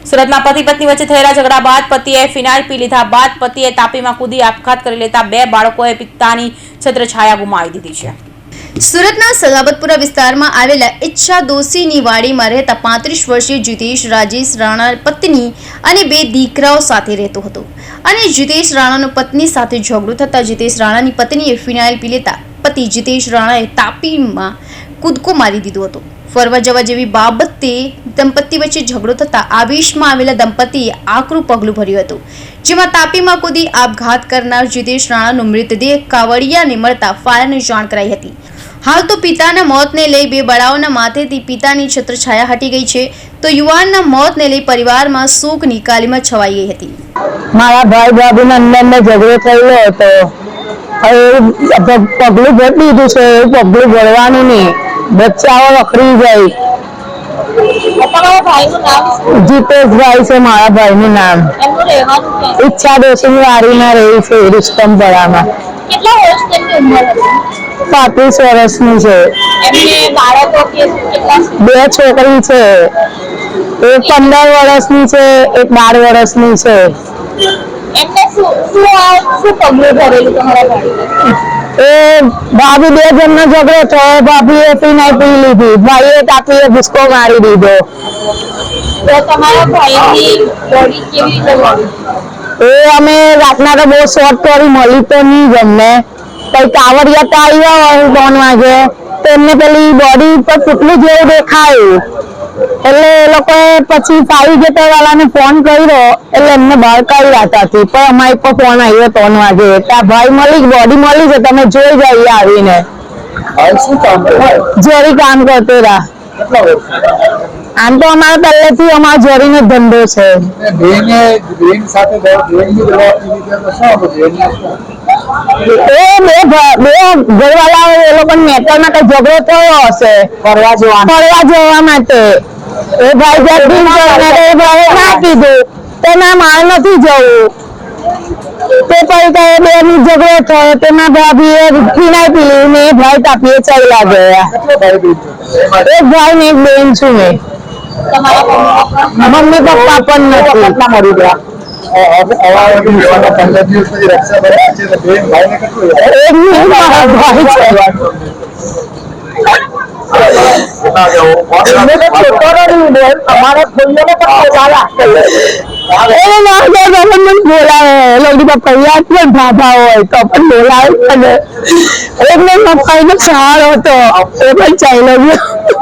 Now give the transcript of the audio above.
સુરતમાં પતિ પત્ની વચ્ચે થયેલા ઝઘડા બાદ પતિએ ફિનાઇલ પી લીધા બાદ પતિએ તાપીમાં કૂદી આપઘાત કરી લેતા 2 બાળકોએ પિતાની છત્રછાયા ગુમાવી દીધી છે। સુરતના સલાબતપુરા વિસ્તારમાં આવેલા ઈચ્છા દોશીની વાડીમાં રહેતા 35 વર્ષીય જીતેશ રાજેશ રાણા પત્ની અને 2 દીકરાઓ સાથે રહેતો હતો અને જીતેશ રાણાનો પત્ની સાથે ઝઘડો થતા જીતેશ રાણાની પત્નીએ ફિનાઇલ પી લેતા પતિ જીતેશ રાણાએ તાપીમાં કૂદકો મારી દીધો હતો। ફરવા જવા જેવી બાબતે દંપતી વચ્ચે ઝઘડો થતા આવેશમાં આવેલા દંપતીએ આકરું પગલું ભર્યું હતું, જેમાં તાપીમાં કૂદી આપઘાત કરનાર જીતેશ રાણાનો મૃતદેહ કાવડિયાને મળતા ફાયરને જાણ કરાઈ હતી। हाल तो पिताना मौत ने लई 2 बाळाओना माथेथी पितानी छत्रछाया हटी गई छे तो युवानना मौत ने लई परिवारमां शोकनी कालीमा छवाई गई हती। मारा भाई भाभीना अंदरनो झगड़ो थयो हतो, હવે પગલું ભરી દીધું છે, પગલું ભરવાનું નહીં, બચ્ચાઓ રખડી જાય। તમારા ભાઈનું નામ શું? જીતેશભાઈ છે મારા ભાઈનું નામ। એમનું રહેવાનું ક્યાં? ઈચ્છા દોશીની વાડીમાં રહે છે રિસ્તમપરામાં। કેટલા વર્ષ તેમની ઉંમર હતી? 35 વર્ષની છે। એમને બાળકો કેટલા છે? 2 છોકરી છે, એક 15 વર્ષની છે, એક 12 વર્ષની છે। એમને શું પગલું ભરેલું તમારા ભાઈ? એ ભાભી 2 જણનો ઝઘડો થયો, ભાભીએ ફિનાઇલ પી લીધી, ભાઈએ તાપીએ ભૂસકો મારી દીધો। તો તમારા ભાઈની બોડી કેવી રીતે મળી? એ અમે રાતના તો બહુ શોર્ટ કરી, મળી તો નહીં ગમે, કઈ કાવડિયા તો આવ્યા હોય 3 વાગે, તો એમને પેલી બોડી પર પુતલું જેવું દેખાયું, એટલે એ લોકોએ પછી ફાયર બ્રિગેડ વાળાને ફોન કર્યો, એટલે એમને બહાર કાઢ્યા હતા, પણ અમારી પર ફોન આવ્યો 3 વાગે કે આ ભાઈ મળી, બોડી મળી છે, તમે જોઈ જઈએ આવીને। જોરી કામ કરતો રહ્યા। આમ તો અમારે પહેલેથી અમારા જોરીનો ધંધો છે। ઘરવાળાઓ એ લોકો મેટર માટે ઝઘડો થયો હશે ફરવા જવા માટે। એ ભાઈ એ ભાઈ ના કીધું તો ના મારે નથી જવું, તે પછી 2 નો ઝઘડો થયો, તેમાં ભાભીએ ફિનાઇલ પી લીધી ને ભાઈ તાપીએ ચાલ્યા ગયા। એક ભાઈ ને એક બેન છું મેં, મમ્મી પપ્પા પણ નથી મરી ગયા। ભાભા હોય તો પણ બોલાવે, એકને પપ્પા નો સહારો હતો, એ પણ ચાલ્યો ગયો।